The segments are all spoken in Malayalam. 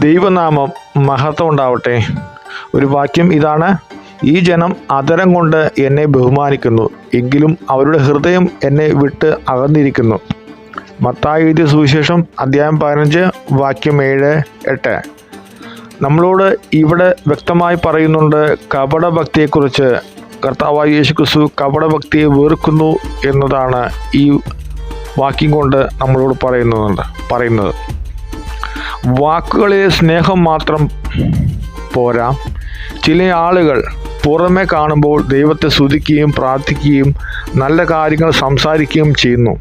ദൈവനാമം മഹത്വം ഉണ്ടാവട്ടെ. ഒരു വാക്യം ഇതാണ്: ഈ ജനം അധരം കൊണ്ട് എന്നെ ബഹുമാനിക്കുന്നു, എങ്കിലും അവരുടെ ഹൃദയം എന്നെ വിട്ട് അകന്നിരിക്കുന്നു. മത്തായി എഴുതിയ സുവിശേഷം അധ്യായം 15 വാക്യം 7-8. നമ്മളോട് ഇവിടെ വ്യക്തമായി പറയുന്നുണ്ട് കപടഭക്തിയെക്കുറിച്ച്. കർത്താവായ യേശുക്രിസ്തു കപടഭക്തിയെ വെറുക്കുന്നു എന്നതാണ് ഈ വാക്യം കൊണ്ട് നമ്മളോട് പറയുന്നത്. വാക്കുകളിലെ സ്നേഹം മാത്രം പോരാ. ചില ആളുകൾ പുറമെ കാണുമ്പോൾ ദൈവത്തെ സ്തുതിക്കുകയും പ്രാർത്ഥിക്കുകയും നല്ല കാര്യങ്ങൾ സംസാരിക്കുകയും ചെയ്യുന്നു.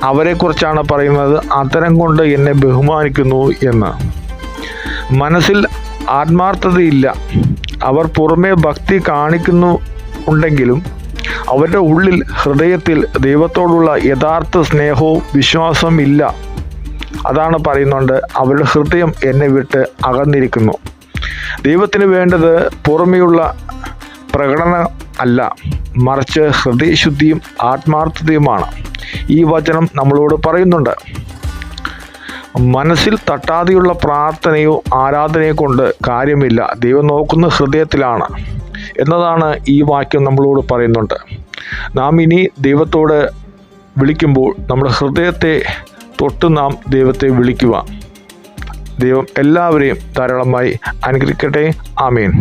അവരെക്കുറിച്ചാണ് പറയുന്നത് അധരം കൊണ്ട് എന്നെ ബഹുമാനിക്കുന്നു എന്ന്. മനസ്സിൽ ആത്മാർത്ഥതയില്ല. അവർ പുറമേ ഭക്തി ഉണ്ടെങ്കിലും അവരുടെ ഉള്ളിൽ, ഹൃദയത്തിൽ ദൈവത്തോടുള്ള യഥാർത്ഥ സ്നേഹവും വിശ്വാസവും ഇല്ല. അതാണ് പറയുന്നുണ്ട് അവരുടെ ഹൃദയം എന്നെ വിട്ട് അകന്നിരിക്കുന്നു. ദൈവത്തിന് വേണ്ടത് പുറമെയുള്ള പ്രകടനം അല്ല, മറിച്ച് ഹൃദയശുദ്ധിയും ആത്മാർത്ഥതയുമാണ്. ഈ വചനം നമ്മളോട് പറയുന്നുണ്ട്. മനസ്സിൽ തട്ടാതെയുള്ള പ്രാർത്ഥനയോ ആരാധനയോ കൊണ്ട് കാര്യമില്ല. ദൈവം നോക്കുന്ന ഹൃദയത്തിലാണ് എന്നതാണ് ഈ വാക്യം നമ്മളോട് പറയുന്നുണ്ട്. നാം ഇനി ദൈവത്തോട് വിളിക്കുമ്പോൾ നമ്മുടെ ഹൃദയത്തെ തൊട്ട് നാം ദൈവത്തെ വിളിക്കുക. ദൈവം എല്ലാവരെയും ധാരാളമായി അനുഗ്രഹിക്കട്ടെ. ആമേൻ.